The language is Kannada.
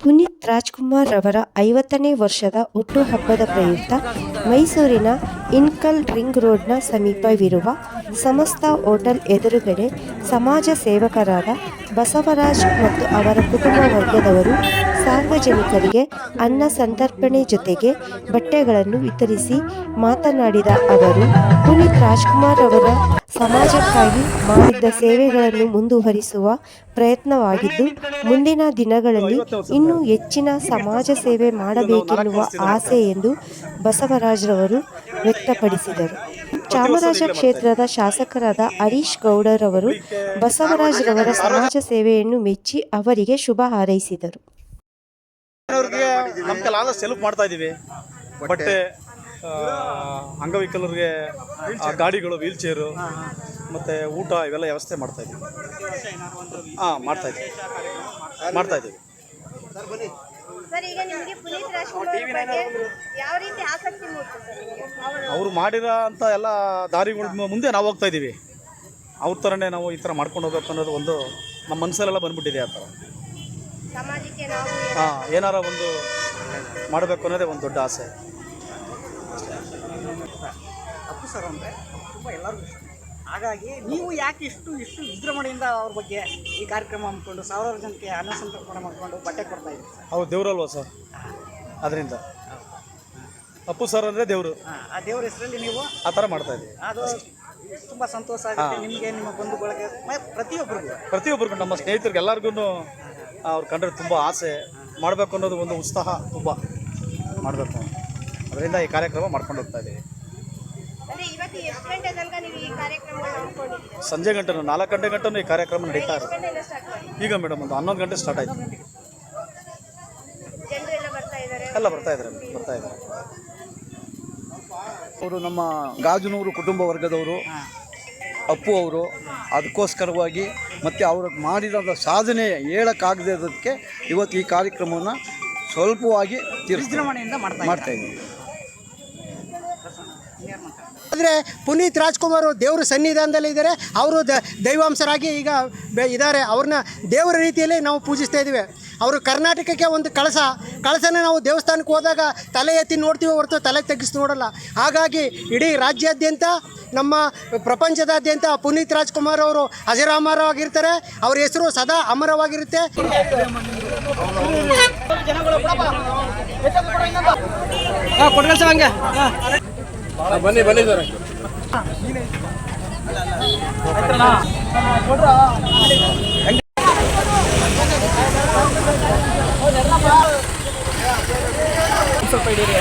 ಪುನೀತ್ ರಾಜ್ಕುಮಾರ್ ರವರ 50ನೇ ವರ್ಷದ ಹುಟ್ಟುಹಬ್ಬದ ಪ್ರಯುಕ್ತ ಮೈಸೂರಿನ ಇನ್ಕಲ್ ರಿಂಗ್ ರೋಡ್ನ ಸಮೀಪವಿರುವ ಸಮಸ್ತ ಹೋಟೆಲ್ ಎದುರುಗಡೆ ಸಮಾಜ ಸೇವಕರಾದ ಬಸವರಾಜ್ ಮತ್ತು ಅವರ ಕುಟುಂಬ ವರ್ಗದವರು ಸಾರ್ವಜನಿಕರಿಗೆ ಅನ್ನ ಸಂತರ್ಪಣೆ ಜೊತೆಗೆ ಬಟ್ಟೆಗಳನ್ನು ವಿತರಿಸಿ ಮಾತನಾಡಿದ ಅವರು, ಪುನೀತ್ ರಾಜ್ಕುಮಾರ್ ಅವರ ಸಮಾಜಕ್ಕಾಗಿ ಮಾಡಿದ್ದ ಸೇವೆಗಳನ್ನು ಮುಂದುವರಿಸುವ ಪ್ರಯತ್ನವಾಗಿದ್ದು, ಮುಂದಿನ ದಿನಗಳಲ್ಲಿ ಇನ್ನೂ ಹೆಚ್ಚಿನ ಸಮಾಜ ಸೇವೆ ಮಾಡಬೇಕೆನ್ನುವ ಆಸೆ ಎಂದು ಬಸವರಾಜ್ರವರು ವ್ಯಕ್ತಪಡಿಸಿದರು. ಚಾಮರಾಜ ಕ್ಷೇತ್ರದ ಶಾಸಕರಾದ ಹರೀಶ್ ಗೌಡರವರು ಬಸವರಾಜ್ರವರ ಸಮಾಜ ಸೇವೆಯನ್ನು ಮೆಚ್ಚಿ ಅವರಿಗೆ ಶುಭ ಹಾರೈಸಿದರು. ಸೆಲ್ಫ್ ಮಾಡ್ತಾ ಇದ್ದೀವಿ. ಬಟ್ಟೆ, ಅಂಗವಿಕಲರಿಗೆ ಗಾಡಿಗಳು, ವೀಲ್ ಚೇರು ಮತ್ತು ಊಟ ಇವೆಲ್ಲ ವ್ಯವಸ್ಥೆ ಮಾಡ್ತಾ ಇದ್ದೀವಿ. ಮಾಡ್ತಾ ಇದ್ದೀವಿ. ಅವರು ಮಾಡಿರೋ ಅಂಥ ಎಲ್ಲ ದಾರಿಗಳ ಮುಂದೆ ನಾವು ಹೋಗ್ತಾ ಇದ್ದೀವಿ. ಅವ್ರ ಥರನೇ ನಾವು ಈ ಥರ ಮಾಡ್ಕೊಂಡು ಹೋಗ್ಬೇಕು ಅನ್ನೋದು ಒಂದು ನಮ್ಮ ಮನಸ್ಸಲ್ಲೆಲ್ಲ ಬಂದ್ಬಿಟ್ಟಿದೆ. ಆ ಥರ ಏನಾರ ಒಂದು ಮಾಡಬೇಕು ಅನ್ನೋದೇ ಒಂದು ದೊಡ್ಡ ಆಸೆ. ಅಪ್ಪು ಸರ್ ಅಂದರೆ ತುಂಬ ಎಲ್ಲರಿಗೂ ಇಷ್ಟ. ಹಾಗಾಗಿ ನೀವು ಯಾಕೆ ಇಷ್ಟು ವಿಜೃಂಭಣೆಯಿಂದ ಅವ್ರ ಬಗ್ಗೆ ಈ ಕಾರ್ಯಕ್ರಮ ಹಮ್ಮಿಕೊಂಡು ಸಾವಿರಾರು ಜನಕ್ಕೆ ಅನ್ನ ಸಂತರ್ಪಣೆ ಮಾಡಿಕೊಂಡು ಬಟ್ಟೆ ಕೊಡ್ತಾ ಇದ್ದೀವಿ? ಅವ್ರು ದೇವರಲ್ವ ಸರ್, ಅದರಿಂದ ಅಪ್ಪು ಸರ್ ಅಂದರೆ ದೇವರು. ಆ ದೇವ್ರ ಹೆಸರಲ್ಲಿ ನೀವು ಆ ಥರ ಮಾಡ್ತಾ ಇದ್ದೀವಿ. ಅದು ತುಂಬ ಸಂತೋಷ ಆಗುತ್ತೆ ನಿಮಗೆ, ನಿಮ್ಮ ಬಂಧುಗಳಿಗೆ, ಪ್ರತಿಯೊಬ್ಬರಿಗೂ ನಮ್ಮ ಸ್ನೇಹಿತರಿಗೆ ಎಲ್ಲರಿಗೂ ಅವ್ರು ಕಂಡ್ರೆ ತುಂಬ ಆಸೆ. ಮಾಡಬೇಕು ಅನ್ನೋದು ಒಂದು ಉತ್ಸಾಹ ತುಂಬ ಮಾಡಬೇಕು. ಅದರಿಂದ ಈ ಕಾರ್ಯಕ್ರಮ ಮಾಡ್ಕೊಂಡು ಹೋಗ್ತಾ ಇದ್ದೀವಿ. ಸಂಜೆ ಗಂಟೆನೂ 4 ಗಂಟೆ ಗಂಟೆನೂ ಈ ಕಾರ್ಯಕ್ರಮ ನಡೀತಾ ಇರುತ್ತೆ. ಈಗ ಮೇಡಮ್ ಒಂದು 11 ಗಂಟೆ ಸ್ಟಾರ್ಟ್ ಆಯಿತು. ಎಲ್ಲ ಬರ್ತಾ ಇದ್ದಾರೆ. ಅವರು ನಮ್ಮ ಗಾಜನೂರು ಕುಟುಂಬ ವರ್ಗದವರು, ಅಪ್ಪು ಅವರು. ಅದಕ್ಕೋಸ್ಕರವಾಗಿ ಮತ್ತು ಅವರು ಮಾಡಿದ ಸಾಧನೆ ಹೇಳೋಕ್ಕಾಗದಕ್ಕೆ ಇವತ್ತು ಈ ಕಾರ್ಯಕ್ರಮವನ್ನು ಸ್ವಲ್ಪವಾಗಿ ವಿಜೃಂಭಣೆಯಿಂದ ಮಾಡ್ತಾ ಇದ್ದೀವಿ. ಆದರೆ ಪುನೀತ್ ರಾಜ್ಕುಮಾರ್ ದೇವರ ಸನ್ನಿಧಾನದಲ್ಲಿ ಇದ್ದಾರೆ. ಅವರು ದೈವಾಂಶರಾಗಿ ಈಗ ಇದ್ದಾರೆ. ಅವ್ರನ್ನ ದೇವರ ರೀತಿಯಲ್ಲೇ ನಾವು ಪೂಜಿಸ್ತಾ ಇದ್ದೀವಿ. ಅವರು ಕರ್ನಾಟಕಕ್ಕೆ ಒಂದು ಕಳಸನ ನಾವು ದೇವಸ್ಥಾನಕ್ಕೆ ಹೋದಾಗ ತಲೆ ಎತ್ತಿ ನೋಡ್ತೀವಿ ಹೊರತು ತಲೆ ತಗ್ಗಿಸಿ ನೋಡಲ್ಲ. ಹಾಗಾಗಿ ಇಡೀ ರಾಜ್ಯಾದ್ಯಂತ, ನಮ್ಮ ಪ್ರಪಂಚದಾದ್ಯಂತ ಪುನೀತ್ ರಾಜ್ಕುಮಾರ್ ಅವರು ಅಜರಾಮರವಾಗಿರ್ತಾರೆ. ಅವ್ರ ಹೆಸರು ಸದಾ ಅಮರವಾಗಿರುತ್ತೆ. ಬನ್ನಿ ಸರ್. ಸ್ವಲ್ಪ ಇಡೀರಿ